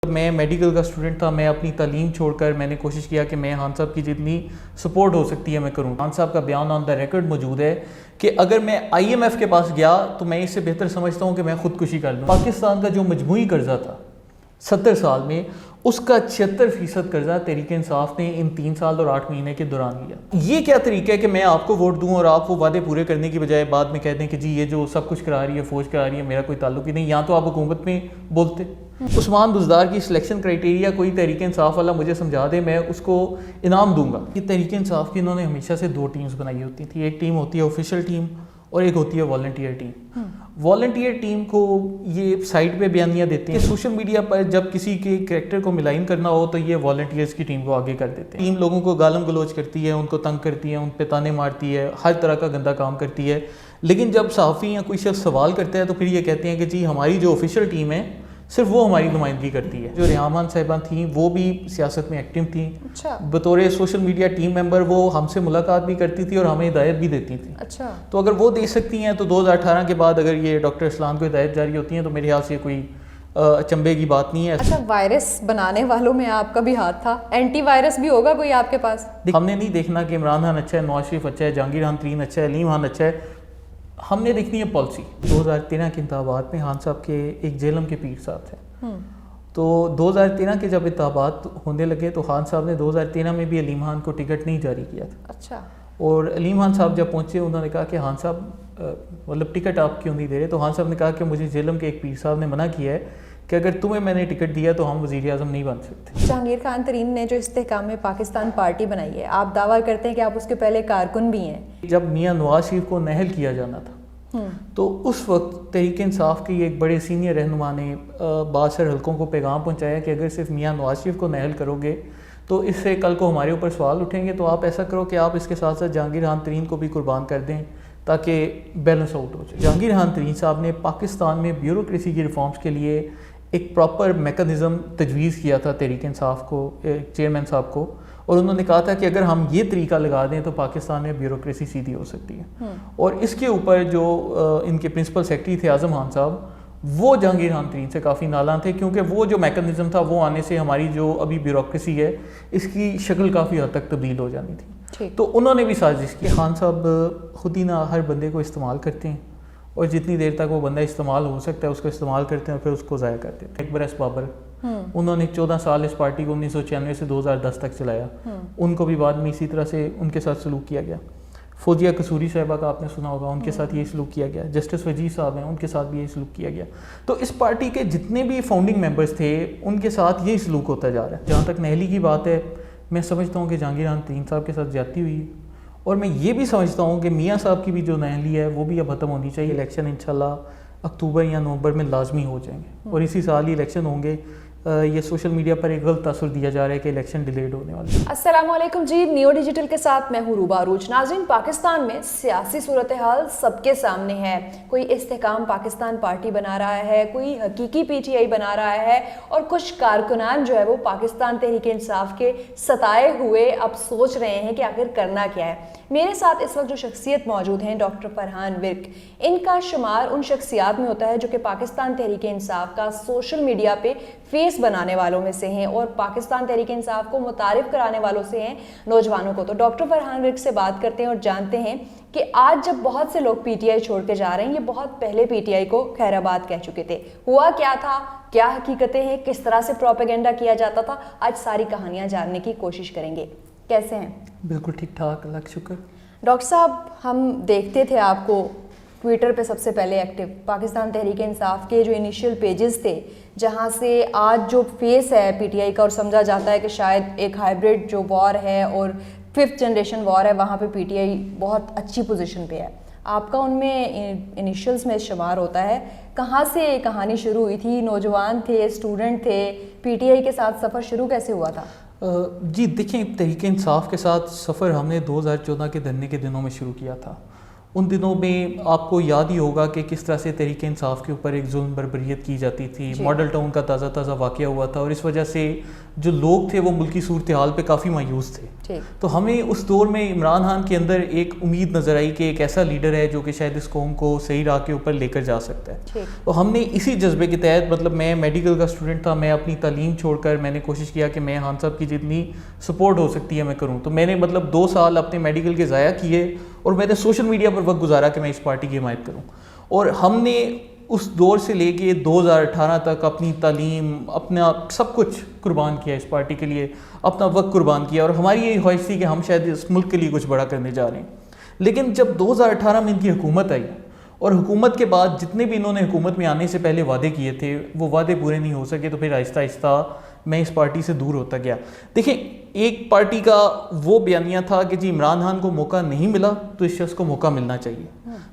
میں میڈیکل کا اسٹوڈنٹ تھا، میں اپنی تعلیم چھوڑ کر میں نے کوشش کیا کہ میں خان صاحب کی جتنی سپورٹ ہو سکتی ہے میں کروں. خان صاحب کا بیان آن دا ریکارڈ موجود ہے کہ اگر میں آئی ایم ایف کے پاس گیا تو میں اس سے بہتر سمجھتا ہوں کہ میں خودکشی کر لوں. پاکستان کا جو مجموعی قرضہ تھا 70 سال میں، اس کا 76% قرضہ تحریک انصاف نے ان 3 سال اور 8 مہینے کے دوران لیا. یہ کیا طریقہ ہے کہ میں آپ کو ووٹ دوں اور آپ وہ وعدے پورے کرنے کی بجائے بعد میں کہہ دیں کہ جی یہ جو سب کچھ کرا رہی ہے فوج کرا رہی ہے، میرا کوئی تعلق ہی نہیں. یہاں تو آپ حکومت میں بولتے. عثمان بزدار کی سلیکشن کرائٹیریا کوئی تحریک انصاف والا مجھے سمجھا دے، میں اس کو انعام دوں گا. یہ تحریک انصاف کی انہوں نے ہمیشہ سے 2 ٹیمز بنائی ہوتی تھی. ایک ٹیم ہوتی ہے آفیشیل ٹیم اور ایک ہوتی ہے والنٹیئر ٹیم. والنٹیئر ٹیم کو یہ سائٹ پہ بیانیاں دیتے ہیں. سوشل میڈیا پر جب کسی کے کریکٹر کو ملائن کرنا ہو تو یہ والنٹیئرز کی ٹیم کو آگے کر دیتے ہیں. ٹیم لوگوں کو گالم گلوچ کرتی ہے، ان کو تنگ کرتی ہے، ان پہ تانے مارتی ہے، ہر طرح کا گندا کام کرتی ہے. لیکن جب صحافی یا کوئی شخص سوال کرتا ہے تو پھر یہ کہتے ہیں کہ جی ہماری جو آفیشیل ٹیم ہے صرف وہ ہماری نمائندگی کرتی ہے. جو ریحان صاحبہ تھیں وہ بھی سیاست میں ایکٹیو تھیں. بطور سوشل میڈیا ٹیم ممبر وہ ہم سے ملاقات بھی کرتی تھی اور ہمیں ہدایت بھی دیتی تھیں. تو اگر وہ دے سکتی ہیں تو 2018 کے بعد اگر یہ ڈاکٹر اسلام کو ہدایت جاری ہوتی ہیں تو میرے خیال سے کوئی اچنبے کی بات نہیں ہے. اچھا، وائرس بنانے والوں میں آپ کا بھی ہاتھ تھا؟ اینٹی وائرس بھی ہوگا کوئی آپ کے پاس؟ ہم نے نہیں دیکھنا کہ عمران خان اچھا ہے، نواز شریف اچھا ہے، جہانگیر خان ترین اچھا ہے، علیم خان اچھا ہے. ہم نے دیکھنی ہے پالیسی. 2013 کے انتخابات میں خان صاحب کے ایک جیلم کے پیر صاحب تھے. تو 2013 کے جب انتخابات ہونے لگے تو خان صاحب نے 2013 میں بھی علیم خان کو ٹکٹ نہیں جاری کیا تھا. اچھا. اور علیم خان صاحب جب پہنچے انہوں نے کہا کہ خان صاحب مطلب ٹکٹ آپ کیوں نہیں دے رہے؟ تو خان صاحب نے کہا کہ مجھے جیلم کے ایک پیر صاحب نے منع کیا ہے کہ اگر تمہیں میں نے ٹکٹ دیا تو ہم وزیر اعظم نہیں بن سکتے. جہانگیر خان ترین نے جو استحکام میں پاکستان پارٹی بنائی ہے، آپ دعویٰ کرتے ہیں کہ آپ اس کے پہلے کارکن بھی ہیں. جب میاں نواز شریف کو نہل کیا جانا تھا تو اس وقت تحریک انصاف کی ایک بڑے سینئر رہنما نے بعض سر حلقوں کو پیغام پہنچایا کہ اگر صرف میاں نواز شریف کو نہل کرو گے تو اس سے کل کو ہمارے اوپر سوال اٹھیں گے. تو آپ ایسا کرو کہ آپ اس کے ساتھ ساتھ جہانگیر خان ترین کو بھی قربان کر دیں تاکہ بیلنس آؤٹ ہو جائے. جہانگیر خان ترین صاحب نے پاکستان میں بیوروکریسی کی ریفارمز کے لیے ایک پراپر میکانزم تجویز کیا تھا تحریک انصاف کو، چیئرمین صاحب کو، اور انہوں نے کہا تھا کہ اگر ہم یہ طریقہ لگا دیں تو پاکستان میں بیوروکریسی سیدھی ہو سکتی ہے. اور اس کے اوپر جو ان کے پرنسپل سیکرٹری تھے اعظم خان صاحب، وہ جہانگیر خان ترین سے کافی نالاں تھے کیونکہ وہ جو میکانزم تھا وہ آنے سے ہماری جو ابھی بیوروکریسی ہے اس کی شکل کافی حد تک تبدیل ہو جانی تھی. تو انہوں نے بھی سازش کی. خان صاحب خود ہی نہ ہر بندے کو استعمال کرتے ہیں اور جتنی دیر تک وہ بندہ استعمال ہو سکتا ہے اس کو استعمال کرتے ہیں اور پھر اس کو ضائع کر دیتے ہیں. اکبر ایس بابر، انہوں نے 14 سال اس پارٹی کو 1996 سے 2010 تک چلایا. ان کو بھی بعد میں اسی طرح سے ان کے ساتھ سلوک کیا گیا. فوزیہ قصوری صاحبہ کا آپ نے سنا ہوگا، ان کے ساتھ یہی سلوک کیا گیا. جسٹس وجیہ صاحب ہیں، ان کے ساتھ بھی یہی سلوک کیا گیا. تو اس پارٹی کے جتنے بھی فاؤنڈنگ ممبرز تھے ان کے ساتھ یہی سلوک ہوتا جا رہا ہے. جہاں تک نہلی کی بات ہے، میں سمجھتا ہوں کہ جہانگیر خان ترین صاحب کے ساتھ زیادتی ہوئی ہے. اور میں یہ بھی سمجھتا ہوں کہ میاں صاحب کی بھی جو نہلی ہے وہ بھی اب ختم ہونی چاہیے. الیکشن انشاءاللہ اکتوبر یا نومبر میں لازمی ہو جائیں گے اور اسی سال ہی الیکشن ہوں گے. یہ سوشل میڈیا پر ایک غلط تاثر دیا جا رہا ہے کہ الیکشن ڈیلیڈ ہونے والے. السلام علیکم جی، نیو ڈیجیٹل کے ساتھ میں ہوں روبہ عروج. ناظرین، پاکستان میں سیاسی صورتحال سب کے سامنے ہے. کوئی استحکام پاکستان پارٹی بنا رہا ہے، کوئی حقیقی پی ٹی آئی بنا رہا ہے، اور کچھ کارکنان جو ہے وہ پاکستان تحریک انصاف کے ستائے ہوئے اب سوچ رہے ہیں کہ آخر کرنا کیا ہے. میرے ساتھ اس وقت جو شخصیت موجود ہیں ڈاکٹر فرحان ورک، ان کا شمار ان شخصیات میں ہوتا ہے جو کہ پاکستان تحریک انصاف کا سوشل میڈیا پہ فیس بنانے والوں میں سے ہیں اور پاکستان تحریک انصاف کو متعارف کرانے والوں سے ہیں نوجوانوں کو. تو ڈاکٹر فرحان ورک سے بات کرتے ہیں اور جانتے ہیں کہ آج جب بہت سے لوگ پی ٹی آئی چھوڑ کے جا رہے ہیں، یہ بہت پہلے پی ٹی آئی کو خیر آباد کہہ چکے تھے. ہوا کیا تھا، کیا حقیقتیں ہیں، کس طرح سے پروپیگنڈا کیا جاتا تھا، آج ساری کہانیاں جاننے کی کوشش کریں گے. کیسے ہیں؟ بالکل ٹھیک ٹھاک، اللہ کا شکر. ڈاکٹر صاحب، ہم دیکھتے تھے آپ کو ٹویٹر پہ سب سے پہلے ایکٹیو. پاکستان تحریک انصاف کے جو انیشیل پیجز تھے جہاں سے آج جو فیس ہے پی ٹی آئی کا، اور سمجھا جاتا ہے کہ شاید ایک ہائبرڈ جو وار ہے اور 5th جنریشن وار ہے، وہاں پہ پی ٹی آئی بہت اچھی پوزیشن پہ ہے. آپ کا ان میں انیشیلز میں شمار ہوتا ہے. کہاں سے کہانی شروع ہوئی تھی؟ نوجوان تھے، اسٹوڈنٹ تھے، پی ٹی آئی کے ساتھ سفر شروع کیسے ہوا تھا؟ جی دیکھیں، تحریک انصاف کے ساتھ سفر ہم نے 2014 کے دھرنے کے دنوں میں شروع کیا تھا ان دنوں میں آپ کو یاد ہی ہوگا کہ کس طرح سے تحریک انصاف کے اوپر ایک ظلم بربریت کی جاتی تھی. ماڈل ٹاؤن کا تازہ تازہ واقعہ ہوا تھا اور اس وجہ سے جو لوگ تھے وہ ملکی صورتحال پہ کافی مایوس تھے. تو ہمیں اس دور میں عمران خان کے اندر ایک امید نظر آئی کہ ایک ایسا لیڈر ہے جو کہ شاید اس قوم کو صحیح راہ کے اوپر لے کر جا سکتا ہے. تو ہم نے اسی جذبے کے تحت, مطلب میں میڈیکل کا اسٹوڈنٹ تھا, میں اپنی تعلیم چھوڑ کر میں نے کوشش کیا کہ میں خان صاحب کی جتنی سپورٹ ہو سکتی ہے میں کروں. تو میں نے مطلب 2 سال اپنے میڈیکل کے ضائع کیے اور میں نے سوشل میڈیا پر وقت گزارا کہ میں اس پارٹی کی حمایت کروں. اور ہم نے اس دور سے لے کے 2018 تک اپنی تعلیم, اپنا سب کچھ قربان کیا اس پارٹی کے لیے, اپنا وقت قربان کیا, اور ہماری یہی خواہش تھی کہ ہم شاید اس ملک کے لیے کچھ بڑا کرنے جا رہے ہیں. لیکن جب 2018 میں ان کی حکومت آئی اور حکومت کے بعد جتنے بھی انہوں نے حکومت میں آنے سے پہلے وعدے کیے تھے وہ وعدے پورے نہیں ہو سکے, تو پھر آہستہ آہستہ میں اس پارٹی سے دور ہوتا گیا. دیکھیں, ایک پارٹی کا وہ بیانیہ تھا کہ جی عمران خان کو موقع نہیں ملا تو اس شخص کو موقع ملنا چاہیے.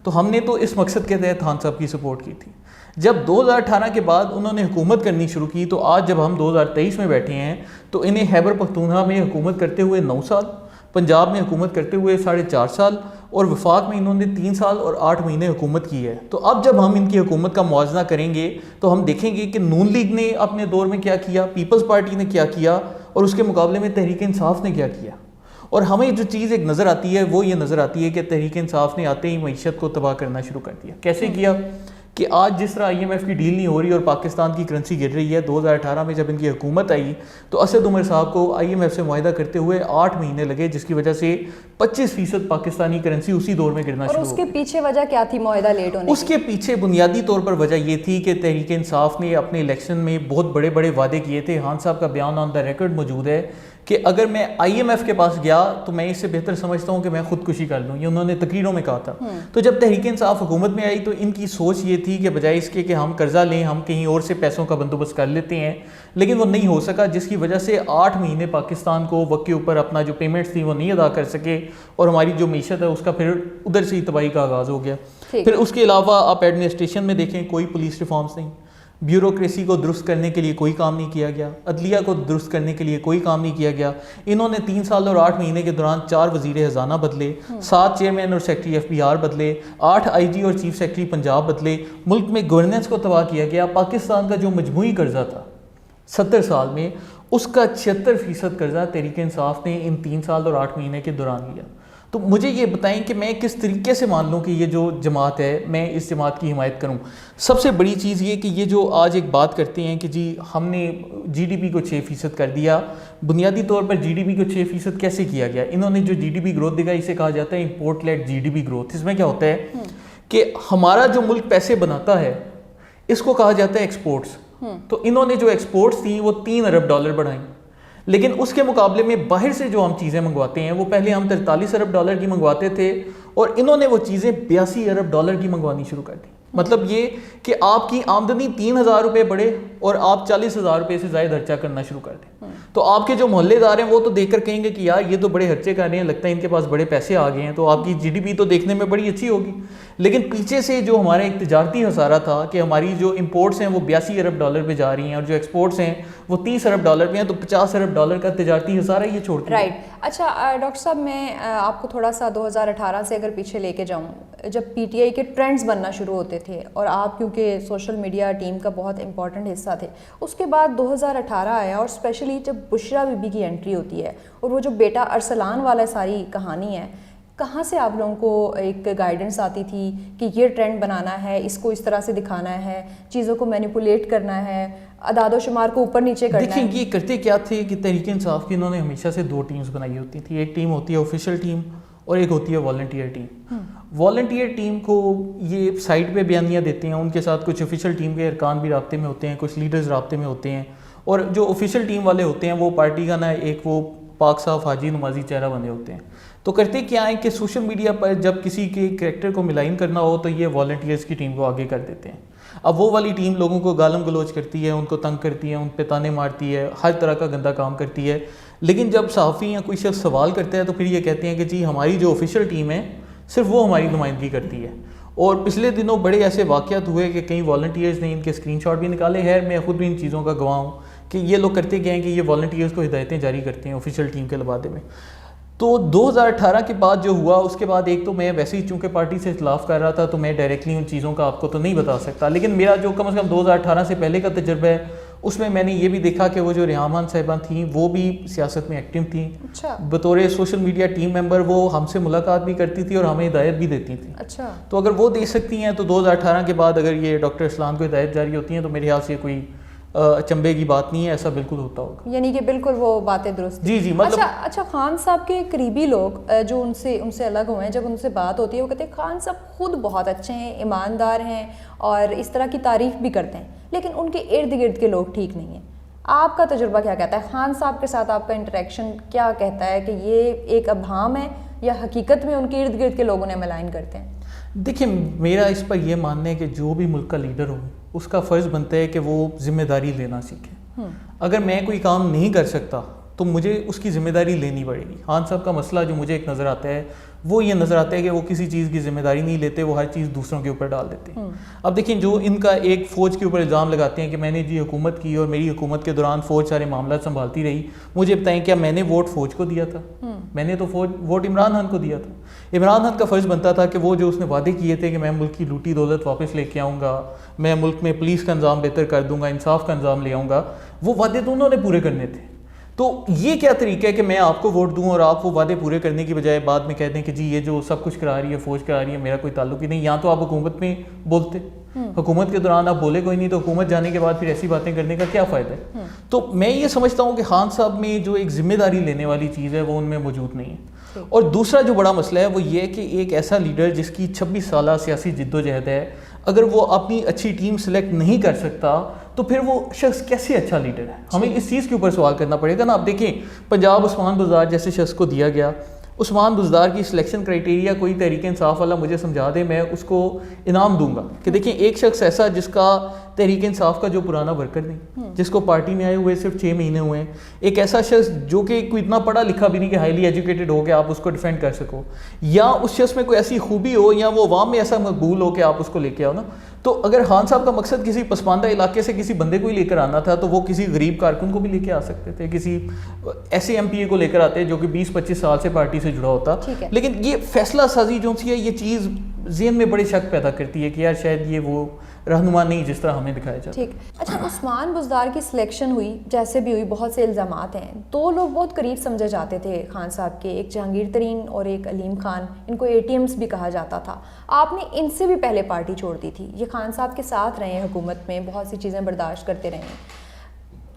تو ہم نے تو اس مقصد کے تحت خان صاحب کی سپورٹ کی تھی. جب 2018 کے بعد انہوں نے حکومت کرنی شروع کی تو آج جب ہم 2023 میں بیٹھے ہیں تو انہیں خیبر پختونخوا میں حکومت کرتے ہوئے 9 سال, پنجاب میں حکومت کرتے ہوئے 4.5 سال, اور وفاق میں انہوں نے 3 سال اور 8 مہینے حکومت کی ہے. تو اب جب ہم ان کی حکومت کا موازنہ کریں گے تو ہم دیکھیں گے کہ نون لیگ نے اپنے دور میں کیا کیا, پیپلز پارٹی نے کیا کیا, اور اس کے مقابلے میں تحریک انصاف نے کیا کیا. اور ہمیں جو چیز ایک نظر آتی ہے وہ یہ نظر آتی ہے کہ تحریک انصاف نے آتے ہی معیشت کو تباہ کرنا شروع کر دیا. کیسے کیا کہ آج جس طرح IMF کی ڈیل نہیں ہو رہی اور پاکستان کی کرنسی گر رہی ہے, 2018 میں جب ان کی حکومت آئی تو اسد عمر صاحب کو IMF سے معاہدہ کرتے ہوئے 8 مہینے لگے, جس کی وجہ سے 25% پاکستانی کرنسی اسی دور میں گرنا شروع ہو گئی. اور اس کے پیچھے وجہ کیا تھی معاہدہ لیٹ ہونے کی؟ اس کے پیچھے بنیادی طور پر وجہ یہ تھی کہ تحریک انصاف نے اپنے الیکشن میں بہت بڑے بڑے وعدے کیے تھے. خان صاحب کا بیان آن دا ریکارڈ موجود ہے کہ اگر میں IMF کے پاس گیا تو میں اس سے بہتر سمجھتا ہوں کہ میں خودکشی کر لوں, یہ انہوں نے تقریروں میں کہا تھا. تو جب تحریک انصاف حکومت میں آئی تو ان کی سوچ یہ تھی کہ بجائے اس کے کہ ہم قرضہ لیں ہم کہیں اور سے پیسوں کا بندوبست کر لیتے ہیں, لیکن وہ نہیں ہو سکا, جس کی وجہ سے 8 مہینے پاکستان کو وقت کے اوپر اپنا جو پیمنٹس تھی وہ نہیں ادا کر سکے, اور ہماری جو معیشت ہے اس کا پھر ادھر سے ہی تباہی کا آغاز ہو گیا. پھر اس کے علاوہ آپ ایڈمنسٹریشن میں دیکھیں کوئی پولیس ریفارمز نہیں, بیوروکریسی کو درست کرنے کے لیے کوئی کام نہیں کیا گیا, عدلیہ کو درست کرنے کے لیے کوئی کام نہیں کیا گیا. انہوں نے 3 سال اور 8 مہینے کے دوران 4 وزیر خزانہ بدلے, 7 چیئرمین اور سیکٹری FBR بدلے, 8 IG اور چیف سیکٹری پنجاب بدلے. ملک میں گورننس کو تباہ کیا گیا. پاکستان کا جو مجموعی قرضہ تھا 70 سال میں, اس کا 76% قرضہ تحریک انصاف نے ان 3 سال اور 8 مہینے کے دوران لیا. تو مجھے یہ بتائیں کہ میں کس طریقے سے مان لوں کہ یہ جو جماعت ہے میں اس جماعت کی حمایت کروں. سب سے بڑی چیز یہ کہ یہ جو آج ایک بات کرتے ہیں کہ جی ہم نے GDP کو 6% کر دیا, بنیادی طور پر GDP کو 6% کیسے کیا گیا؟ انہوں نے جو GDP گروتھ دیکھا اسے کہا جاتا ہے امپورٹ لیڈ GDP گروتھ. اس میں کیا ہوتا ہے کہ ہمارا جو ملک پیسے بناتا ہے اس کو کہا جاتا ہے ایکسپورٹس. تو انہوں نے جو ایکسپورٹس تھیں وہ $3 ارب بڑھائیں, لیکن اس کے مقابلے میں باہر سے جو ہم چیزیں منگواتے ہیں وہ پہلے ہم $43 ارب کی منگواتے تھے اور انہوں نے وہ چیزیں $82 ارب کی منگوانی شروع کر دی. مطلب یہ کہ آپ کی آمدنی 3,000 روپے بڑھے اور آپ 40,000 روپے سے زائد خرچہ کرنا شروع کر دیں. تو آپ کے جو محلے دار ہیں وہ تو دیکھ کر کہیں گے کہ یار یہ تو بڑے خرچے کر رہے ہیں, لگتا ہے ان کے پاس بڑے پیسے آ گئے ہیں, تو آپ کی GDP تو دیکھنے میں بڑی اچھی ہوگی. لیکن پیچھے سے جو ہمارا ایک تجارتی خسارہ تھا کہ ہماری جو امپورٹس ہیں وہ $82 ارب پہ جا رہی ہیں اور جو ایکسپورٹس ہیں وہ $30 ارب پہ ہیں, تو $50 ارب کا تجارتی خسارہ یہ چھوڑ کے. رائٹ. اچھا ڈاکٹر صاحب, میں آپ کو تھوڑا سا 2018 سے اگر پیچھے لے کے جاؤں, جب PTI کے ٹرینڈز بننا شروع ہوتے تھے اور آپ کیونکہ سوشل میڈیا ٹیم کا بہت امپورٹنٹ حصہ تھے, اس کے بعد 2018 آیا اور اسپیشلی جب بشرا بی بی کی انٹری ہوتی ہے اور وہ جو بیٹا ارسلان والا ساری کہانی ہے, کہاں سے آپ لوگوں کو ایک گائیڈنس آتی تھی کہ یہ ٹرینڈ بنانا ہے, اس کو اس طرح سے دکھانا ہے, چیزوں کو مینیپولیٹ کرنا ہے, اعداد و شمار کو اوپر نیچے کرنا ہے؟ دیکھیں یہ کرتے کیا تھے کہ تحریک انصاف کی انہوں نے ہمیشہ سے 2 ٹیمز بنائی ہوتی تھی. ایک ٹیم ہوتی ہے آفیشیل ٹیم اور ایک ہوتی ہے والنٹیئر ٹیم. والنٹیئر ٹیم کو یہ سائٹ پہ بیانیاں دیتے ہیں, ان کے ساتھ کچھ آفیشیل ٹیم کے ارکان بھی رابطے میں ہوتے ہیں, کچھ لیڈرز رابطے میں ہوتے ہیں, اور جو آفیشیل ٹیم والے ہوتے ہیں وہ پارٹی کا نا ایک وہ پاک صاف حاجی نمازی چہرہ بنے ہوتے ہیں. تو کرتے کیا ہے کہ سوشل میڈیا پر جب کسی کے کریکٹر کو ملائن کرنا ہو تو یہ والنٹیئرز کی ٹیم کو آگے کر دیتے ہیں. اب وہ والی ٹیم لوگوں کو گالم گلوچ کرتی ہے, ان کو تنگ کرتی ہے, ان پہ تانے مارتی ہے, ہر طرح کا گندا کام کرتی ہے. لیکن جب صحافی یا کوئی شخص سوال کرتا ہے تو پھر یہ کہتے ہیں کہ جی ہماری جو آفیشیل ٹیم ہے صرف وہ ہماری نمائندگی کرتی ہے. اور پچھلے دنوں بڑے ایسے واقعات ہوئے کہ کئی والنٹیئرز نے ان کے اسکرین شاٹ بھی نکالے. خیر میں خود بھی ان چیزوں کا گواہ ہوں کہ یہ لوگ کرتے کیا ہیں کہ یہ والنٹیئرز کو ہدایتیں جاری کرتے ہیں آفیشیل ٹیم کے لبادے میں. تو 2018 کے بعد جو ہوا اس کے بعد ایک تو میں ویسے ہی چونکہ پارٹی سے اختلاف کر رہا تھا تو میں ڈائریکٹلی ان چیزوں کا آپ کو تو نہیں بتا سکتا، لیکن میرا جو کم از کم 2018 سے پہلے کا تجربہ ہے اس میں نے یہ بھی دیکھا کہ وہ جو ریحان صاحبہ تھیں وہ بھی سیاست میں ایکٹیو تھیں. اچھا. بطور سوشل میڈیا ٹیم ممبر وہ ہم سے ملاقات بھی کرتی تھی اور ہمیں ہدایت بھی دیتی تھیں. اچھا. تو اگر وہ دے سکتی ہیں تو 2018 کے بعد اگر یہ ڈاکٹر اسلام کو ہدایت جاری ہوتی ہیں تو میرے خیال سے کوئی چمبے کی بات نہیں ہے، ایسا بالکل ہوتا ہوگا. یعنی کہ بالکل وہ باتیں درست. جی مطلب اچھا خان صاحب کے قریبی لوگ جو ان سے الگ ہوئے ہیں، جب ان سے بات ہوتی ہے وہ کہتے ہیں خان صاحب خود بہت اچھے ہیں، ایماندار ہیں اور اس طرح کی تعریف بھی کرتے ہیں، لیکن ان کے ارد گرد کے لوگ ٹھیک نہیں ہیں. آپ کا تجربہ کیا کہتا ہے؟ خان صاحب کے ساتھ آپ کا انٹریکشن کیا کہتا ہے کہ یہ ایک ابہام ہے یا حقیقت میں ان کے ارد گرد کے لوگ انہیں ملائن کرتے ہیں؟ دیکھیں میرا اس پر یہ ماننا ہے کہ جو بھی ملک کا لیڈر ہو اس کا فرض بنتا ہے کہ وہ ذمہ داری لینا سیکھے. اگر میں کوئی کام نہیں کر سکتا تو مجھے اس کی ذمہ داری لینی پڑے گی. خان صاحب کا مسئلہ جو مجھے ایک نظر آتا ہے وہ یہ نظر آتا ہے کہ وہ کسی چیز کی ذمہ داری نہیں لیتے، وہ ہر چیز دوسروں کے اوپر ڈال دیتے ہیں. اب دیکھیں جو ان کا ایک فوج کے اوپر الزام لگاتے ہیں کہ میں نے جی حکومت کی اور میری حکومت کے دوران فوج سارے معاملات سنبھالتی رہی، مجھے بتائیں کیا میں نے ووٹ فوج کو دیا تھا؟ میں نے تو ووٹ عمران خان کو دیا تھا. عمران خان کا فرض بنتا تھا کہ وہ جو اس نے وعدے کیے تھے کہ میں ملک کی لوٹی دولت واپس لے کے آؤں گا، میں ملک میں پولیس کا نظام بہتر کر دوں گا، انصاف کا نظام لے آؤں گا، وہ وعدے تو انہوں نے پورے کرنے تھے. تو یہ کیا طریقہ ہے کہ میں آپ کو ووٹ دوں اور آپ وہ وعدے پورے کرنے کی بجائے بعد میں کہہ دیں کہ جی یہ جو سب کچھ کرا رہی ہے فوج کرا رہی ہے، میرا کوئی تعلق ہی نہیں. یہاں تو آپ حکومت میں بولتے، حکومت کے دوران آپ بولے کوئی نہیں، تو حکومت جانے کے بعد پھر ایسی باتیں کرنے کا کیا فائدہ ہے؟ تو میں یہ سمجھتا ہوں کہ خان صاحب میں جو ایک ذمہ داری لینے والی چیز ہے وہ ان میں موجود نہیں ہے. اور دوسرا جو بڑا مسئلہ ہے وہ یہ کہ ایک ایسا لیڈر جس کی 26 سالہ سیاسی جد و جہد ہے، اگر وہ اپنی اچھی ٹیم سلیکٹ نہیں کر سکتا تو پھر وہ شخص کیسے اچھا لیڈر ہے؟ ہمیں اس چیز کے اوپر سوال کرنا پڑے گا نا. آپ دیکھیں پنجاب عثمان بزدار جیسے شخص کو دیا گیا، عثمان بزدار کی سلیکشن کرائٹیریا کوئی تحریک انصاف والا مجھے سمجھا دے، میں اس کو انعام دوں گا کہ دیکھیں ایک شخص ایسا جس کا تحریک انصاف کا جو پرانا ورکر نہیں، جس کو پارٹی میں آئے ہوئے صرف 6 مہینے ہوئے ہیں، ایک ایسا شخص جو کہ کوئی اتنا پڑھا لکھا بھی نہیں کہ ہائیلی ایجوکیٹڈ ہو کہ آپ اس کو ڈیفینڈ کر سکو، یا اس شخص میں کوئی ایسی خوبی ہو یا وہ عوام میں ایسا مقبول ہو کہ آپ اس کو لے کے آؤ نا. تو اگر خان صاحب کا مقصد کسی پسماندہ علاقے سے کسی بندے کو ہی لے کر آنا تھا تو وہ کسی غریب کارکن کو بھی لے کے آ سکتے تھے، کسی ایسے ایم پی اے کو لے کر آتے جو کہ 20-25 سال سے پارٹی سے جڑا ہوتا. لیکن یہ فیصلہ سازی جو سی ہے یہ چیز ذہن میں بڑے شک پیدا کرتی ہے کہ یار شاید یہ وہ رہنما نہیں جس طرح ہمیں دکھایا جاتا. ٹھیک. اچھا عثمان بزدار کی سلیکشن ہوئی جیسے بھی ہوئی، بہت سے الزامات ہیں، 2 لوگ بہت قریب سمجھے جاتے تھے خان صاحب کے، ایک جہانگیر ترین اور ایک علیم خان، ان کو ATMs بھی کہا جاتا تھا. آپ نے ان سے بھی پہلے پارٹی چھوڑ دی تھی، یہ خان صاحب کے ساتھ رہے ہیں حکومت میں، بہت سی چیزیں برداشت کرتے رہے ہیں.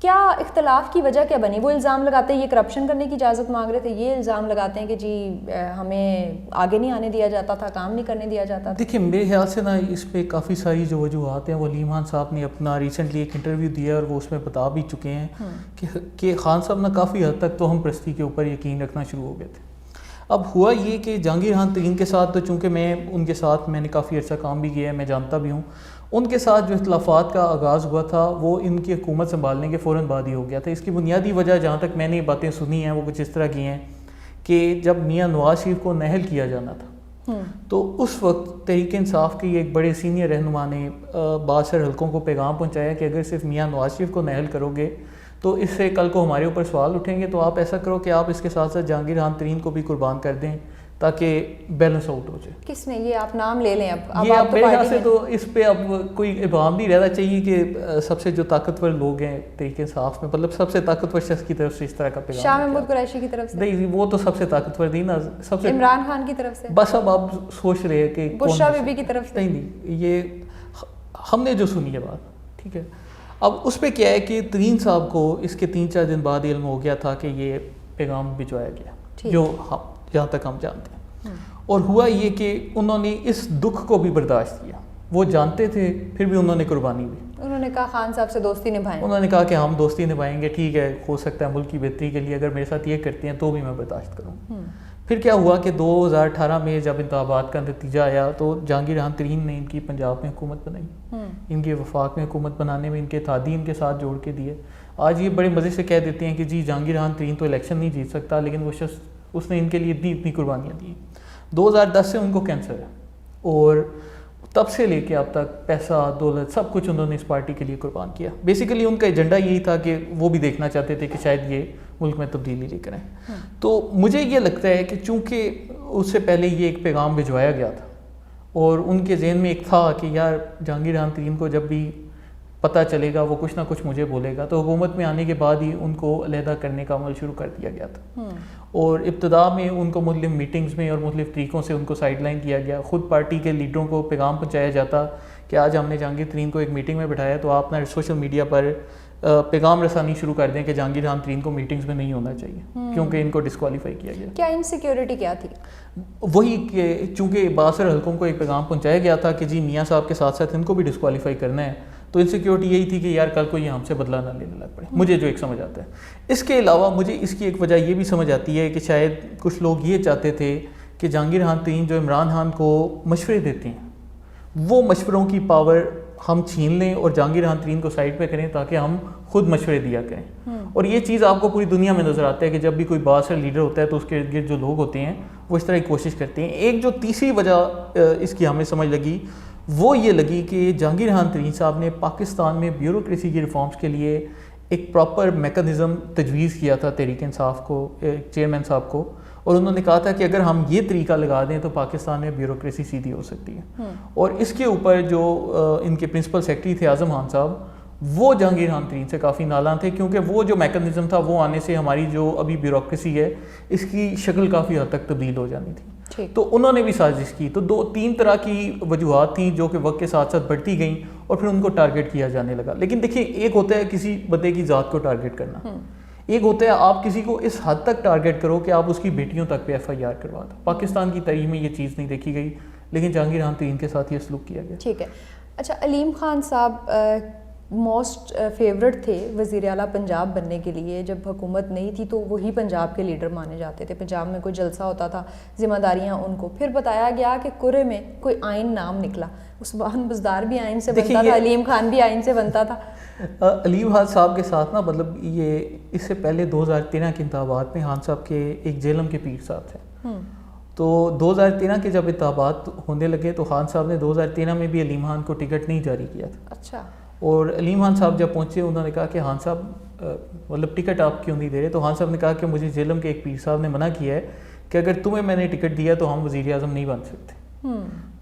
کیا اختلاف کی وجہ کیا بنی؟ وہ الزام لگاتے ہیں یہ کرپشن کرنے کی اجازت مانگ رہے تھے، یہ الزام لگاتے ہیں کہ جی ہمیں آگے نہیں آنے دیا جاتا تھا، کام نہیں کرنے دیا جاتا تھا. دیکھیں میرے خیال سے نا اس پہ کافی ساری جو وجوہات ہیں، وہ علیم خان صاحب نے اپنا ریسنٹلی ایک انٹرویو دیا اور وہ اس میں بتا بھی چکے ہیں کہ خان صاحب نا کافی حد تک تو ہم پرستی کے اوپر یقین رکھنا شروع ہو گئے تھے. اب ہوا یہ کہ جہانگیر خان ترین کے ساتھ تو چونکہ میں ان کے ساتھ میں نے کافی عرصہ کام بھی کیا ہے، میں جانتا بھی ہوں، ان کے ساتھ جو اختلافات کا آغاز ہوا تھا وہ ان کی حکومت سنبھالنے کے فوراً بعد ہی ہو گیا تھا. اس کی بنیادی وجہ جہاں تک میں نے باتیں سنی ہیں وہ کچھ اس طرح کی ہیں کہ جب میاں نواز شریف کو نہل کیا جانا تھا تو اس وقت تحریک انصاف کے ایک بڑے سینئر رہنما نے باثر حلقوں کو پیغام پہنچایا کہ اگر صرف میاں نواز شریف کو نہل کرو گے تو اس سے کل کو ہمارے اوپر سوال اٹھیں گے، تو آپ ایسا کرو کہ آپ اس کے ساتھ ساتھ جہانگیر خان ترین کو بھی قربان کر دیں تاکہ بیلنس آؤٹ ہو جائے. کس نے یہ آپ نام لے لیں؟ اب یہ میرے خیال سے تو اس پہ اب کوئی ابہام نہیں رہنا چاہیے کہ سب سے جو طاقتور لوگ ہیں تحریک انصاف میں، مطلب سب سے طاقتور شخص کی طرف سے اس طرح کا پیغام. شاہ محمود قریشی کی طرف سے نہیں، وہ تو سب سے طاقتور نہیں نا، سب سے عمران خان کی طرف سے. بس اب آپ سوچ رہے ہیں کہ بشرا بی بی کی طرف سے. نہیں، یہ ہم نے جو سنی ہے بات، ٹھیک ہے. اب اس پہ کیا ہے کہ ترین صاحب کو اس کے 3-4 دن بعد علم ہو گیا تھا کہ یہ پیغام بھجوایا گیا، جو جہاں تک ہم جانتے ہیں. اور ہوا یہ کہ انہوں نے اس دکھ کو بھی برداشت کیا، وہ جانتے تھے پھر بھی انہوں نے قربانی دی. انہوں نے کہا خان صاحب سے دوستی نبھائیں، انہوں نے کہا کہ ہم دوستی نبھائیں گے، ٹھیک ہے ہو سکتا ہے ملک کی بہتری کے لیے اگر میرے ساتھ یہ کرتے ہیں تو بھی میں برداشت کروں. پھر کیا ہوا کہ 2018 میں جب انتخابات کا نتیجہ آیا تو جہانگیر خان ترین نے ان کی پنجاب میں حکومت بنائی، ان کے وفاق میں حکومت بنانے میں ان کے اتحادی ان کے ساتھ جوڑ کے دیے. آج یہ بڑے مزے سے کہہ دیتے ہیں کہ جی جہانگیر خان ترین تو الیکشن نہیں جیت سکتا، لیکن وہ شخص اس نے ان کے لیے اتنی قربانیاں دی. 2010 سے ان کو کینسر ہے اور تب سے لے کے اب تک پیسہ دولت سب کچھ انہوں نے اس پارٹی کے لیے قربان کیا. بیسیکلی ان کا ایجنڈا یہی تھا کہ وہ بھی دیکھنا چاہتے تھے کہ شاید یہ ملک میں تبدیلی لے کر آئیں. تو مجھے یہ لگتا ہے کہ چونکہ اس سے پہلے یہ ایک پیغام بھجوایا گیا تھا اور ان کے ذہن میں ایک تھا کہ یار جہانگیر خان ترین کو جب بھی پتہ چلے گا وہ کچھ نہ کچھ مجھے بولے گا, تو حکومت میں آنے کے بعد ہی ان کو علیحدہ کرنے کا عمل شروع کر دیا گیا تھا. اور ابتدا میں ان کو مختلف میٹنگز میں اور مختلف طریقوں سے ان کو سائڈ لائن کیا گیا. خود پارٹی کے لیڈروں کو پیغام پہنچایا جاتا کہ آج ہم نے جہانگیر ترین کو ایک میٹنگ میں بٹھایا تو آپ نہ سوشل میڈیا پر پیغام رسانی شروع کر دیں کہ جہانگیر خان ترین کو میٹنگز میں نہیں ہونا چاہیے کیونکہ ان کو ڈسکوالیفائی کیا گیا. کیا انسیکیورٹی کیا تھی؟ وہی کہ چونکہ باثر حلقوں کو ایک پیغام پہنچایا گیا تھا کہ جی میاں صاحب کے ساتھ ساتھ ان کو بھی ڈسکوالیفائی کرنا ہے, تو انسیکیورٹی یہی تھی کہ یار کل کو یہ ہم سے بدلہ نہ لینے لگ پڑے. مجھے جو ایک سمجھ آتا ہے. اس کے علاوہ مجھے اس کی ایک وجہ یہ بھی سمجھ آتی ہے کہ شاید کچھ لوگ یہ چاہتے تھے کہ جہانگیر خان ترین جو عمران خان کو مشورے دیتے ہیں وہ مشوروں کی پاور ہم چھین لیں اور جہانگیر خان ترین کو سائڈ پہ کریں تاکہ ہم خود مشورے دیا کریں. اور یہ چیز آپ کو پوری دنیا میں نظر آتا ہے کہ جب بھی کوئی باثر لیڈر ہوتا ہے تو اس کے ارد گرد جو لوگ ہوتے ہیں وہ اس طرح کی کوشش کرتے ہیں. ایک جو تیسری وجہ اس کی ہمیں سمجھ لگی وہ یہ لگی کہ جہانگیر خان ترین صاحب نے پاکستان میں بیوروکریسی کی ریفارمز کے لیے ایک پراپر میکانزم تجویز کیا تھا تحریک انصاف کو, چیئرمین صاحب کو, اور انہوں نے کہا تھا کہ اگر ہم یہ طریقہ لگا دیں تو پاکستان میں بیوروکریسی سیدھی ہو سکتی ہے. اور اس کے اوپر جو ان کے پرنسپل سیکرٹری تھے اعظم خان صاحب, وہ جہانگیر خان ترین سے کافی نالاں تھے کیونکہ وہ جو میکانزم تھا وہ آنے سے ہماری جو ابھی بیوروکریسی ہے اس کی شکل کافی حد تک تبدیل ہو جانی تھی. تو انہوں نے بھی سازش کی. تو تین طرح کی وجوہات تھیں جو کہ وقت کے ساتھ ساتھ بڑھتی گئیں اور پھر ان کو ٹارگٹ کیا جانے لگا. لیکن دیکھیں ایک ہوتا ہے کسی بندے کی ذات کو ٹارگٹ کرنا, ایک ہوتا ہے آپ کسی کو اس حد تک ٹارگٹ کرو کہ آپ اس کی بیٹیوں تک پہ FIR کروا دو. پاکستان کی تاریخ میں یہ چیز نہیں دیکھی گئی لیکن جہانگیر خان ترین کے ساتھ یہ سلوک کیا گیا. ٹھیک ہے. اچھا, علیم خان صاحب موسٹ فیوریٹ تھے وزیر اعلیٰ پنجاب بننے کے لیے. جب حکومت نہیں تھی تو وہی پنجاب کے لیڈر مانے جاتے تھے. پنجاب میں کوئی جلسہ ہوتا تھا ذمہ داریاں ان کو. پھر بتایا گیا کہ کرے میں کوئی آئین نام نکلا. عثمان بزدار بھی آئین سے بنتا تھا, علیم خان بھی آئین سے بنتا تھا. علیم خان صاحب کے ساتھ نا مطلب یہ اس سے پہلے 2013 کے انتخابات میں خان صاحب کے ایک جیلم کے پیر صاحب تھے. تو 2013 کے جب انتخابات ہونے لگے تو خان صاحب نے 2013 میں بھی علیم خان کو ٹکٹ نہیں جاری کیا تھا. اچھا. اور علیم خان صاحب جب پہنچے انہوں نے کہا کہ خان صاحب مطلب ٹکٹ آپ کیوں نہیں دے رہے؟ تو خان صاحب نے کہا کہ مجھے جیلم کے ایک پیر صاحب نے منع کیا ہے کہ اگر تمہیں میں نے ٹکٹ دیا تو ہم وزیر اعظم نہیں بن سکتے.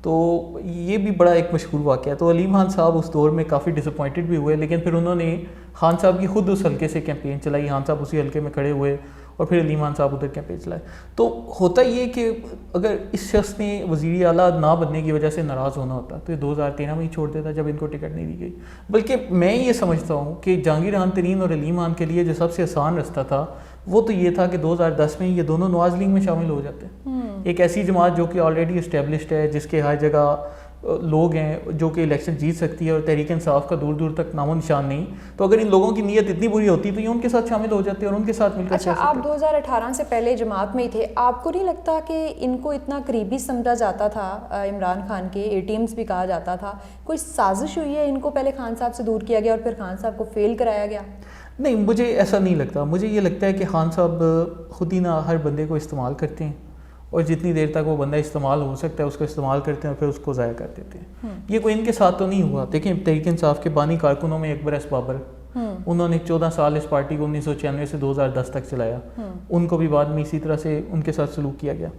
تو یہ بھی بڑا ایک مشہور واقعہ. تو علیم خان صاحب اس دور میں کافی ڈس اپوائنٹڈ بھی ہوئے لیکن پھر انہوں نے خان صاحب کی خود اس حلقے سے کیمپین چلائی. خان صاحب اسی حلقے میں کھڑے ہوئے اور پھر علیم خان صاحب ادھر کیمپین چلائے. تو ہوتا یہ کہ اگر اس شخص نے وزیر اعلیٰ نہ بننے کی وجہ سے ناراض ہونا ہوتا تو یہ 2013 میں ہی چھوڑ دیتا جب ان کو ٹکٹ نہیں دی گئی. بلکہ میں یہ سمجھتا ہوں کہ جہانگیر خان ترین اور علیم خان کے لیے جو سب سے آسان رستہ تھا وہ تو یہ تھا کہ 2010 میں یہ دونوں نواز لیگ میں شامل ہو جاتے ہیں. ایک ایسی جماعت جو کہ آلریڈی اسٹیبلشڈ ہے, جس کے ہر جگہ لوگ ہیں جو کہ الیکشن جیت سکتی ہے اور تحریک انصاف کا دور دور تک نام و نشان نہیں. تو اگر ان لوگوں کی نیت اتنی بری ہوتی تو یہ ان کے ساتھ شامل ہو جاتے اور ان کے ساتھ مل کر. اچھا, آپ 2018 سے پہلے جماعت میں ہی تھے. آپ کو نہیں لگتا کہ ان کو اتنا قریبی سمجھا جاتا تھا عمران خان کے, ATMs بھی کہا جاتا تھا, کوئی سازش ہوئی ہے ان کو پہلے خان صاحب سے دور کیا گیا اور پھر خان صاحب کو فیل کرایا گیا؟ نہیں, مجھے ایسا نہیں لگتا. مجھے یہ لگتا ہے کہ خان صاحب خود ہی نہ ہر بندے کو استعمال کرتے ہیں اور جتنی دیر تک وہ بندہ استعمال ہو سکتا ہے اس کو استعمال کرتے ہیں اور پھر اس کو ضائع کر دیتے ہیں. یہ کوئی ان کے ساتھ تو نہیں ہوا. دیکھیں تحریک انصاف کے بانی کارکنوں میں اکبر ایس بابر, انہوں نے 14 سال اس پارٹی کو 1996 سے 2010 تک چلایا. ان کو بھی بعد میں اسی طرح سے ان کے ساتھ سلوک کیا گیا.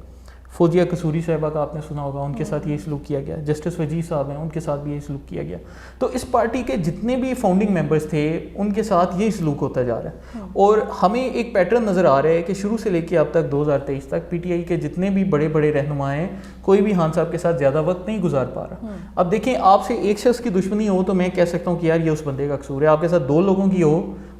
فوزیہ قصوری صاحبہ کا آپ نے سنا ہوگا, ان کے ساتھ یہی سلوک کیا گیا. جسٹس وجیح صاحب ہیں, ان کے ساتھ بھی یہی سلوک کیا گیا. تو اس پارٹی کے جتنے بھی فاؤنڈنگ ممبرز تھے ان کے ساتھ یہی سلوک ہوتا جا رہا ہے. اور ہمیں ایک پیٹرن نظر آ رہا ہے کہ شروع سے لے کے اب تک 2023 تک PTI کے جتنے بھی بڑے بڑے رہنما ہیں کوئی بھی خان صاحب کے ساتھ زیادہ وقت نہیں گزار پا رہا. اب دیکھیں, آپ سے ایک شخص کی دشمنی ہو تو میں کہہ سکتا ہوں کہ یار یہ اس بندے کا قصور ہے. آپ کے ساتھ 2 لوگوں کی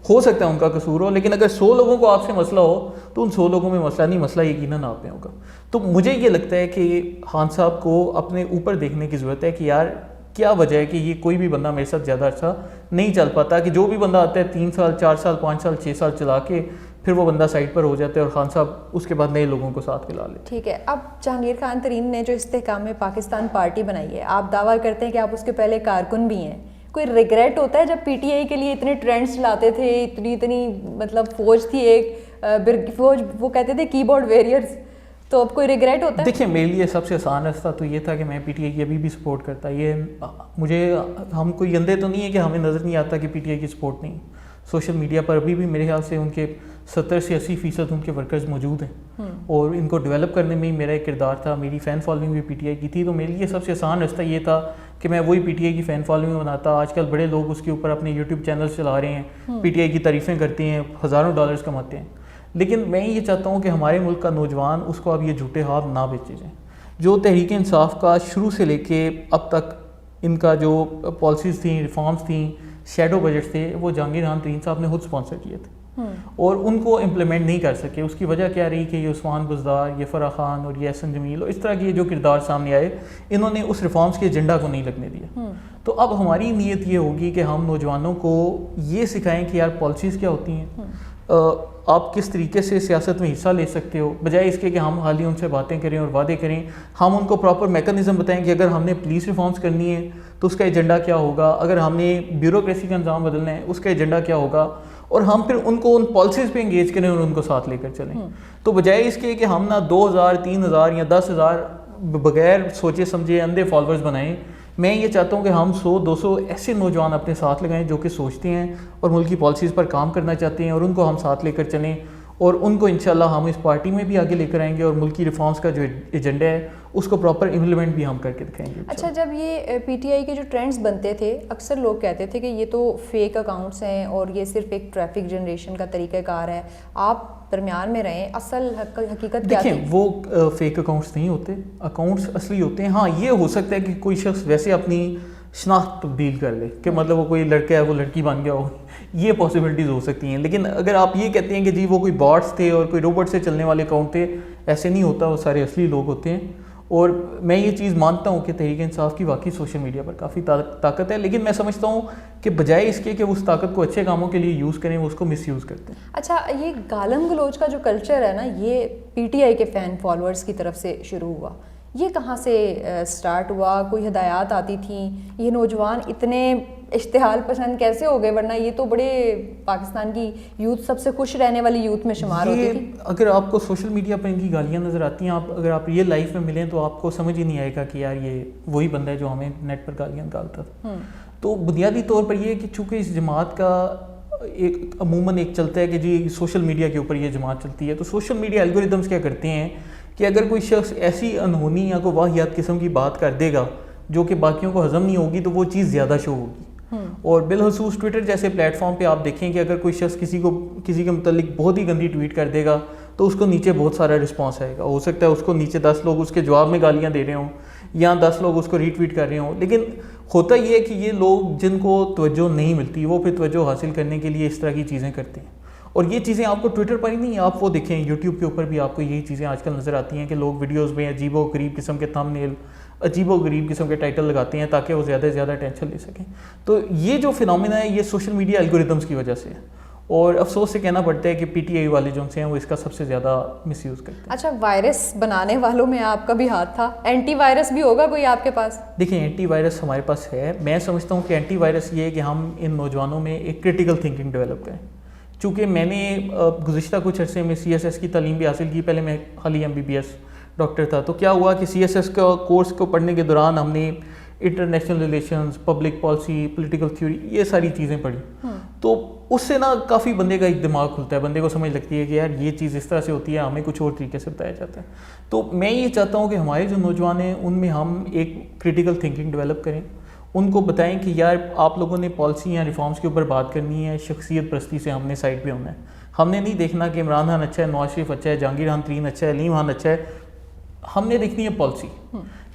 ہو سکتا ہے ان کا قصور ہو, لیکن اگر 100 لوگوں کو آپ سے مسئلہ ہو تو ان 100 لوگوں میں مسئلہ نہیں, مسئلہ یقیناً آپ میں ہوگا. تو مجھے یہ لگتا ہے کہ خان صاحب کو اپنے اوپر دیکھنے کی ضرورت ہے کہ یار کیا وجہ ہے کہ یہ کوئی بھی بندہ میرے ساتھ زیادہ عرصہ نہیں چل پاتا, کہ جو بھی بندہ آتا ہے 3 سال 4 سال 5 سال 6 سال چلا کے پھر وہ بندہ سائڈ پر ہو جاتا ہے اور خان صاحب اس کے بعد نئے لوگوں کو ساتھ ملا لیتے. ٹھیک ہے. اب جہانگیر خان ترین نے جو استحکام پاکستان پارٹی بنائی ہے, آپ دعویٰ کرتے ہیں کہ آپ اس کے پہلے کارکن بھی ہیں. کوئی ریگریٹ ہوتا ہے جب PTI کے لیے اتنے ٹرینڈز چلاتے تھے, اتنی مطلب فوج تھی ایک فوج, وہ کہتے تھے کی بورڈ ویریئرز, تو اب کوئی ریگریٹ ہوتا ہے؟ دیکھیں, میرے لیے سب سے آسان راستہ تو یہ تھا کہ میں PTI کی ابھی بھی سپورٹ کرتا. یہ مجھے, ہم کوئی اندھے تو نہیں ہے کہ ہمیں نظر نہیں آتا کہ PTI کی سپورٹ نہیں. سوشل میڈیا پر ابھی بھی میرے خیال سے ان کے 70 سے 80% ان کے ورکرز موجود ہیں اور ان کو ڈیولپ کرنے میں ہی میرا ایک کردار تھا. میری فین فالوئنگ بھی پی ٹی آئی کی تھی, تو میرے لیے سب سے آسان رستہ یہ تھا کہ میں وہی پی ٹی آئی کی فین فالوئنگ بناتا. آج کل بڑے لوگ اس کے اوپر اپنے یوٹیوب چینلز چلا رہے ہیں, پی ٹی آئی کی تعریفیں کرتے ہیں, ہزاروں ڈالرز کماتے ہیں. لیکن میں یہ چاہتا ہوں کہ ہمارے ملک کا نوجوان اس کو اب یہ جھوٹے خواب نہ بیچے جائیں. جو تحریک انصاف کا شروع سے لے کے اب تک ان کا جو پالیسیز تھیں, ریفارمز تھیں, شیڈو بجٹ تھے, وہ جہانگیر خان ترین صاحب نے خود اسپانسر کیے تھے اور ان کو امپلیمنٹ نہیں کر سکے. اس کی وجہ کیا رہی کہ یہ عثمان بزدار, یہ فرح خان اور یہ احسن جمیل اور اس طرح کے جو کردار سامنے آئے, انہوں نے اس ریفارمز کے ایجنڈا کو نہیں لگنے دیا. تو اب ہماری نیت یہ ہوگی کہ ہم نوجوانوں کو یہ سکھائیں کہ یار پالیسیز کیا ہوتی ہیں, آپ کس طریقے سے سیاست میں حصہ لے سکتے ہو, بجائے اس کے کہ ہم حالی ان سے باتیں کریں اور وعدے کریں. ہم ان کو پراپر میکانزم بتائیں کہ اگر ہم نے پولیس ریفارمز کرنی ہے تو اس کا ایجنڈا کیا ہوگا, اگر ہم نے بیوروکریسی کا نظام بدلنا ہے اس کا ایجنڈا کیا ہوگا, اور ہم پھر ان کو ان پالیسیز پہ انگیج کریں اور ان کو ساتھ لے کر چلیں. تو بجائے اس کے کہ ہم نہ 2000 3000 یا 10,000 بغیر سوچے سمجھے اندھے فالوورز بنائیں, میں یہ چاہتا ہوں کہ ہم 100-200 ایسے نوجوان اپنے ساتھ لگائیں جو کہ سوچتے ہیں اور ملک کی پالیسیز پر کام کرنا چاہتے ہیں, اور ان کو ہم ساتھ لے کر چلیں, اور ان کو انشاءاللہ ہم اس پارٹی میں بھی آگے لے کر آئیں گے اور ملکی ریفارمز کا جو ایجنڈا ہے اس کو پراپر امپلیمنٹ بھی ہم کر کے دکھائیں گے. اچھا, جب یہ پی ٹی آئی کے جو ٹرینڈز بنتے تھے, اکثر لوگ کہتے تھے کہ یہ تو فیک اکاؤنٹس ہیں اور یہ صرف ایک ٹریفک جنریشن کا طریقہ کار ہے. آپ درمیان میں رہیں, اصل حقیقت کیا تھی؟ دیکھیں, وہ فیک اکاؤنٹس نہیں ہوتے, اکاؤنٹس اصلی ہوتے ہیں. ہاں, یہ ہو سکتا ہے کہ کوئی شخص ویسے اپنی شناخت تبدیل کر لے کہ مطلب وہ کوئی لڑکا ہے وہ لڑکی بن گیا ہو, یہ پاسبلٹیز ہو سکتی ہیں. لیکن اگر آپ یہ کہتے ہیں کہ جی وہ کوئی باٹس تھے اور کوئی روبوٹ سے چلنے والے اکاؤنٹ تھے, ایسے نہیں ہوتا, وہ سارے اصلی لوگ ہوتے ہیں. اور میں یہ چیز مانتا ہوں کہ تحریک انصاف کی واقعی سوشل میڈیا پر کافی طاقت ہے, لیکن میں سمجھتا ہوں کہ بجائے اس کے کہ وہ اس طاقت کو اچھے کاموں کے لیے یوز کریں, وہ اس کو مس یوز کرتے ہیں. اچھا, یہ گالم گلوچ کا جو کلچر ہے نا, یہ پی ٹی آئی کے فین فالوورز کی طرف سے شروع ہوا. یہ کہاں سے سٹارٹ ہوا؟ کوئی ہدایات آتی تھیں؟ یہ نوجوان اتنے اشتعال پسند کیسے ہو گئے؟ ورنہ یہ تو بڑے پاکستان کی یوتھ سب سے خوش رہنے والی یوتھ میں شمار ہوتی تھی. اگر آپ کو سوشل میڈیا پر ان کی گالیاں نظر آتی ہیں, اگر آپ ریئل لائف میں ملیں تو آپ کو سمجھ ہی نہیں آئے گا کہ یار یہ وہی بندہ ہے جو ہمیں نیٹ پر گالیاں نکالتا تھا. تو بنیادی طور پر یہ کہ چونکہ اس جماعت کا ایک عموماً ایک چلتا ہے کہ جی سوشل میڈیا کے اوپر یہ جماعت چلتی ہے, تو سوشل میڈیا الگوریدمس کیا کرتے ہیں کہ اگر کوئی شخص ایسی انہونی یا کوئی واہیات قسم کی بات کر دے گا جو کہ باقیوں کو ہضم نہیں ہوگی, تو وہ چیز زیادہ شو ہوگی. اور بالخصوص ٹویٹر جیسے پلیٹ فارم پہ آپ دیکھیں کہ اگر کوئی شخص کسی کے متعلق بہت ہی گندی ٹویٹ کر دے گا تو اس کو نیچے بہت سارا رسپانس آئے گا. ہو سکتا ہے اس کو نیچے 10 لوگ اس کے جواب میں گالیاں دے رہے ہوں یا 10 لوگ اس کو ری ٹویٹ کر رہے ہوں. لیکن ہوتا یہ ہے کہ یہ لوگ جن کو توجہ نہیں ملتی وہ پھر توجہ حاصل کرنے کے لیے اس طرح کی چیزیں کرتے ہیں. اور یہ چیزیں آپ کو ٹویٹر پر ہی نہیں, آپ وہ دیکھیں یوٹیوب کے اوپر بھی آپ کو یہی چیزیں آج کل نظر آتی ہیں کہ لوگ ویڈیوز میں عجیب و غریب قسم کے تھم نیل, عجیب و غریب قسم کے ٹائٹل لگاتے ہیں تاکہ وہ زیادہ سے زیادہ اٹینشن لے سکیں. تو یہ جو فنومینا ہے یہ سوشل میڈیا الگوریدمس کی وجہ سے ہے, اور افسوس سے کہنا پڑتا ہے کہ پی ٹی آئی والے جو ہیں وہ اس کا سب سے زیادہ مس یوز کرتے ہیں. اچھا, وائرس بنانے والوں میں آپ کا بھی ہاتھ تھا, اینٹی وائرس بھی ہوگا کوئی آپ کے پاس؟ دیکھیں, اینٹی وائرس ہمارے پاس ہے. میں سمجھتا ہوں کہ اینٹی وائرس یہ ہے کہ ہم ان نوجوانوں میں ایک کریٹیکل تھنکنگ ڈیولپ کریں. چونکہ میں نے گزشتہ کچھ عرصے میں سی ایس ایس کی تعلیم بھی حاصل کی, پہلے میں خالی M B B S doctor تھا. تو کیا ہوا کہ سی ایس ایس کا کورس کو پڑھنے کے دوران ہم نے international relations, public policy, political theory, یہ ساری چیزیں پڑھی. تو اس سے نا کافی بندے کا ایک دماغ کھلتا ہے, بندے کو سمجھ لگتی ہے کہ یار یہ چیز اس طرح سے ہوتی ہے, ہمیں کچھ اور طریقے سے بتایا جاتا ہے. تو میں یہ چاہتا ہوں کہ ہمارے جو نوجوان ہیں ان میں ہم ایک کریٹیکل تھنکنگ ڈیولپ کریں, ان کو بتائیں کہ یار آپ لوگوں نے پالیسی یا ریفارمز کے اوپر بات کرنی ہے, شخصیت پرستی سے ہم نے سائڈ پہ ہونا ہے. ہم نے نہیں دیکھنا کہ عمران خان اچھا ہے, نواز شریف اچھا ہے, جہانگیر خان ترین اچھا ہے, علیم خان اچھا ہے. ہم نے دیکھنی ہے پالیسی,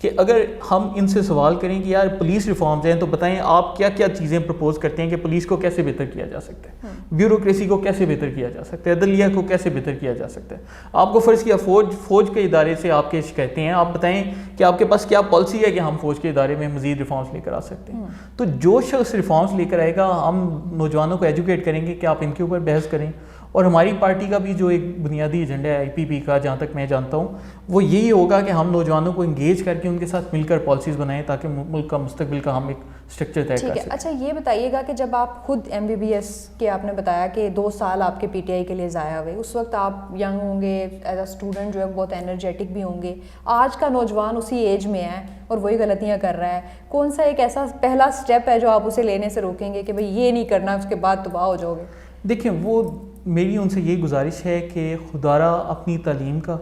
کہ اگر ہم ان سے سوال کریں کہ یار پولیس ریفارمز ہیں تو بتائیں آپ کیا کیا چیزیں پرپوز کرتے ہیں کہ پولیس کو کیسے بہتر کیا جا سکتا ہے, بیوروکریسی کو کیسے بہتر کیا جا سکتا ہے, عدلیہ کو کیسے بہتر کیا جا سکتا ہے. آپ کو فرض کیا فوج کے ادارے سے آپ کے شکایتیں ہیں, آپ بتائیں کہ آپ کے پاس کیا پالیسی ہے کہ ہم فوج کے ادارے میں مزید ریفارمز لے کر آ سکتے ہیں. تو جو شخص ریفارمز لے کر آئے گا, ہم نوجوانوں کو ایجوکیٹ کریں گے کہ آپ ان کے اوپر بحث کریں. اور ہماری پارٹی کا بھی جو ایک بنیادی ایجنڈا ہے آئی پی پی کا, جہاں تک میں جانتا ہوں, وہ یہی ہوگا کہ ہم نوجوانوں کو انگیج کر کے ان کے ساتھ مل کر پالیسیز بنائیں تاکہ ملک کا مستقبل کا ہم ایک اسٹرکچر طے کر سکیں. اچھا, یہ بتائیے گا کہ جب آپ خود ایم بی بی ایس کے, آپ نے بتایا کہ 2 سال آپ کے پی ٹی آئی کے لیے ضائع ہوئے, اس وقت آپ ینگ ہوں گے, ایز اے اسٹوڈنٹ جو ہے بہت انرجیٹک بھی ہوں گے. آج کا نوجوان اسی ایج میں ہے اور وہی غلطیاں کر رہا ہے. کون سا ایک ایسا پہلا اسٹیپ ہے جو آپ اسے لینے سے روکیں گے کہ بھائی یہ نہیں کرنا, اس کے بعد تباہ ہو جاؤ گے؟ دیکھیں, وہ میری ان سے یہی گزارش ہے کہ خدارہ اپنی تعلیم کا،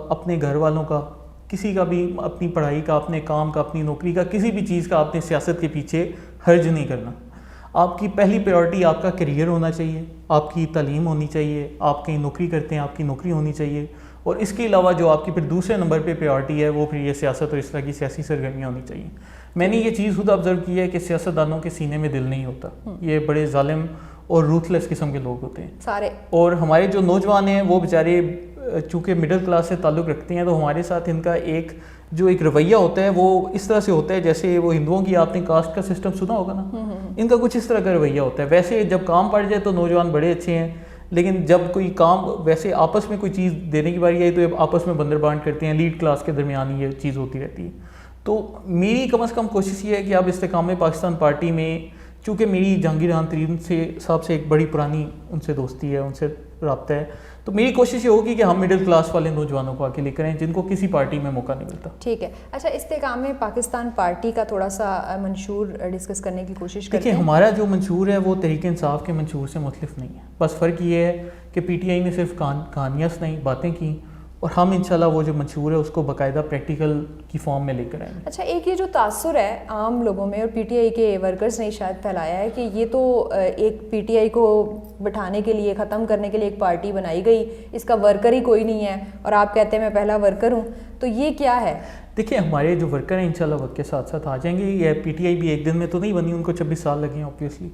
اپنے گھر والوں کا، کسی کا بھی، اپنی پڑھائی کا، اپنے کام کا، اپنی نوکری کا، کسی بھی چیز کا آپ نے سیاست کے پیچھے حرج نہیں کرنا. آپ کی پہلی پریورٹی آپ کا کیریئر ہونا چاہیے، آپ کی تعلیم ہونی چاہیے، آپ کہیں نوکری کرتے ہیں آپ کی نوکری ہونی چاہیے، اور اس کے علاوہ جو آپ کی پھر دوسرے نمبر پہ پریورٹی ہے وہ پھر یہ سیاست اور اس طرح کی سیاسی سرگرمیاں ہونی چاہیے. میں نے یہ چیز خود آبزرو کی ہے کہ سیاستدانوں کے سینے میں دل نہیں ہوتا، یہ بڑے ظالم اور روتھلیس قسم کے لوگ ہوتے ہیں سارے. اور ہمارے جو نوجوان ہیں وہ بیچارے چونکہ مڈل کلاس سے تعلق رکھتے ہیں، تو ہمارے ساتھ ان کا ایک رویہ ہوتا ہے وہ اس طرح سے ہوتا ہے جیسے وہ ہندوؤں کی آپ نے کاسٹ کا سسٹم سنا ہوگا نا، ان کا کچھ اس طرح کا رویہ ہوتا ہے. ویسے جب کام پڑ جائے تو نوجوان بڑے اچھے ہیں، لیکن جب کوئی کام ویسے آپس میں کوئی چیز دینے کی باری آئی تو آپس میں بندر بانٹ کرتے ہیں. لیڈ کلاس کے درمیان یہ چیز ہوتی رہتی ہے. تو میری کم از کم کوشش یہ ہے کہ اب استحکام پاکستان پارٹی میں، چونکہ میری جہانگیر راحان ترین صاحب سے ایک بڑی پرانی ان سے دوستی ہے، ان سے رابطہ ہے، تو میری کوشش یہ ہوگی کہ ہم مڈل کلاس والے نوجوانوں کو آگے لے کریں جن کو کسی پارٹی میں موقع نہیں ملتا. ٹھیک ہے. اچھا، استحکام پاکستان پارٹی کا تھوڑا سا منشور ڈسکس کرنے کی کوشش کرتے ہیں. دیکھیں، ہمارا جو منشور ہے وہ تحریک انصاف کے منشور سے مختلف نہیں ہے. بس فرق یہ ہے کہ پی ٹی آئی نے صرف کہانیاں سنائیں، باتیں کیں، اور ہم انشاءاللہ وہ جو منشور ہے اس کو باقاعدہ پریکٹیکل کی فارم میں لے کر آئیں گے. اچھا، ایک یہ جو تاثر ہے عام لوگوں میں اور پی ٹی آئی کے ورکرز نے شاید پھیلایا ہے کہ یہ تو ایک پی ٹی آئی کو بٹھانے کے لیے، ختم کرنے کے لیے ایک پارٹی بنائی گئی، اس کا ورکر ہی کوئی نہیں ہے، اور آپ کہتے ہیں میں پہلا ورکر ہوں، تو یہ کیا ہے؟ دیکھیں، ہمارے جو ورکر ہیں انشاءاللہ وقت کے ساتھ ساتھ آ جائیں گے. یہ پی ٹی آئی بھی ایک دن میں تو نہیں بنی، ان کو 26 سال لگے ہیں آبویسلی.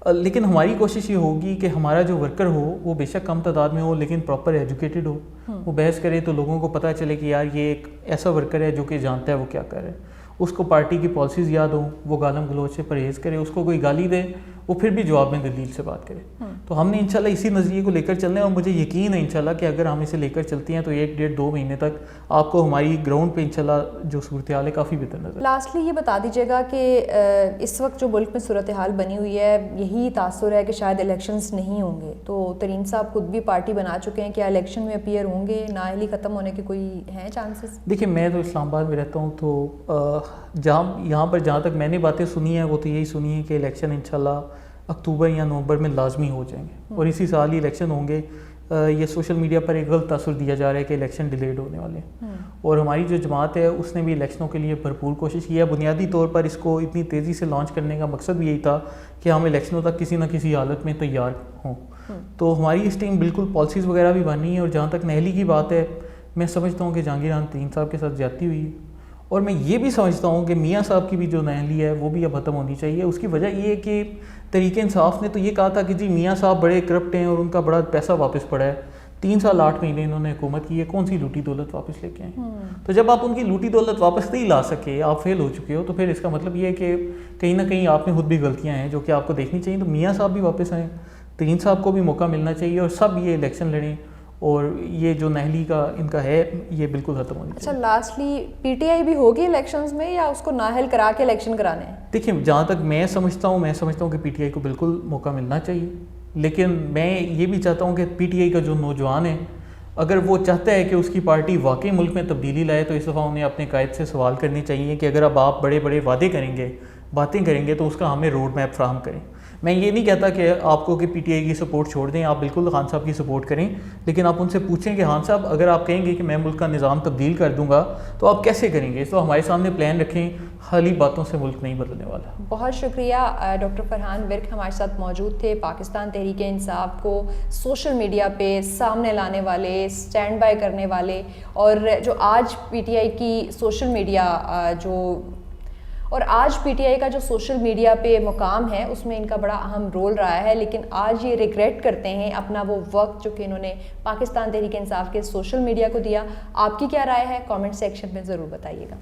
لیکن ہماری کوشش یہ ہوگی کہ ہمارا جو ورکر ہو وہ بے شک کم تعداد میں ہو لیکن پراپر ایجوکیٹڈ ہو. وہ بحث کرے تو لوگوں کو پتہ چلے کہ یار یہ ایک ایسا ورکر ہے جو کہ جانتا ہے وہ کیا کر رہا ہے. اس کو پارٹی کی پالیسیز یاد ہوں، وہ گالم گلوچ سے پرہیز کرے. اس کو کوئی گالی دے وہ پھر بھی جواب میں دلیل سے بات کرے. تو ہم نے انشاءاللہ اسی نظریے کو لے کر چلنا ہے، اور مجھے یقین ہے انشاءاللہ کہ اگر ہم اسے لے کر چلتے ہیں تو 1 ڈیڑھ 2 مہینے تک آپ کو ہماری گراؤنڈ پہ انشاءاللہ جو صورتحال ہے کافی بہتر نظر. لاسٹلی یہ بتا دیجیے گا کہ اس وقت جو ملک میں صورتحال بنی ہوئی ہے، یہی تاثر ہے کہ شاید الیکشنز نہیں ہوں گے، تو ترین صاحب خود بھی پارٹی بنا چکے ہیں، کیا الیکشن میں اپیئر ہوں گے؟ نااہلی ختم ہونے کے کوئی ہیں چانسز؟ دیکھیں، میں تو اسلام آباد میں رہتا ہوں، تو یہاں پر جہاں تک میں نے باتیں سنی ہیں وہ تو یہی سنی ہے کہ الیکشن انشاءاللہ اکتوبر یا نومبر میں لازمی ہو جائیں گے، اور اسی سال ہی الیکشن ہوں گے. یہ سوشل میڈیا پر ایک غلط تاثر دیا جا رہا ہے کہ الیکشن ڈیلیڈ ہونے والے ہیں، اور ہماری جو جماعت ہے اس نے بھی الیکشنوں کے لیے بھرپور کوشش کی ہے. بنیادی طور پر اس کو اتنی تیزی سے لانچ کرنے کا مقصد بھی یہی تھا کہ ہم الیکشنوں تک کسی نہ کسی حالت میں تیار ہوں. تو ہماری اس ٹیم بالکل پالیسیز وغیرہ بھی بنی ہے. اور جہاں تک نہلی کی بات ہے، میں سمجھتا ہوں کہ جہانگیر راحان ترین صاحب کے ساتھ زیادتی ہوئی ہے، اور میں یہ بھی سمجھتا ہوں کہ میاں صاحب کی بھی جو نہلی ہے وہ بھی اب ختم ہونی چاہیے. اس کی وجہ یہ ہے کہ تحریک انصاف نے تو یہ کہا تھا کہ جی میاں صاحب بڑے کرپٹ ہیں اور ان کا بڑا پیسہ واپس پڑا ہے. 3 سال 8 مہینے انہوں نے حکومت کی ہے، کون سی لوٹی دولت واپس لے کے آئیں؟ تو جب آپ ان کی لوٹی دولت واپس نہیں لا سکے، آپ فیل ہو چکے ہو، تو پھر اس کا مطلب یہ ہے کہ کہیں نہ کہیں آپ میں خود بھی غلطیاں ہیں جو کہ آپ کو دیکھنی چاہیے. تو میاں صاحب بھی واپس آئیں، ترین صاحب کو بھی موقع ملنا چاہیے، اور سب یہ الیکشن لڑیں، اور یہ جو نہلی کا ان کا ہے یہ بالکل ختم ہونی چاہیے. اچھا، لاسٹلی پی ٹی آئی بھی ہوگی الیکشنز میں یا اس کو نااہل کرا کے الیکشن کرانے ہیں؟ دیکھیں، جہاں تک میں سمجھتا ہوں کہ پی ٹی آئی کو بالکل موقع ملنا چاہیے، لیکن میں یہ بھی چاہتا ہوں کہ پی ٹی آئی کا جو نوجوان ہے اگر وہ چاہتا ہے کہ اس کی پارٹی واقعی ملک میں تبدیلی لائے تو اس دفعہ انہیں اپنے قائد سے سوال کرنے چاہیے کہ اگر اب آپ بڑے بڑے وعدے کریں گے، باتیں کریں گے، تو اس کا ہمیں روڈ میپ فراہم کریں. میں یہ نہیں کہتا کہ آپ کو کہ پی ٹی آئی کی سپورٹ چھوڑ دیں، آپ بالکل خان صاحب کی سپورٹ کریں، لیکن آپ ان سے پوچھیں کہ خان صاحب اگر آپ کہیں گے کہ میں ملک کا نظام تبدیل کر دوں گا تو آپ کیسے کریں گے؟ تو ہمارے سامنے پلان رکھیں، خالی باتوں سے ملک نہیں بدلنے والا. بہت شکریہ. ڈاکٹر فرحان ورک ہمارے ساتھ موجود تھے، پاکستان تحریک انصاف کو سوشل میڈیا پہ سامنے لانے والے، اسٹینڈ بائی کرنے والے، اور جو آج پی ٹی آئی کی سوشل میڈیا آج پی ٹی آئی کا جو سوشل میڈیا پہ مقام ہے اس میں ان کا بڑا اہم رول رہا ہے، لیکن آج یہ ریگریٹ کرتے ہیں اپنا وہ وقت جو کہ انہوں نے پاکستان تحریک انصاف کے سوشل میڈیا کو دیا. آپ کی کیا رائے ہے؟ کامنٹ سیکشن میں ضرور بتائیے گا.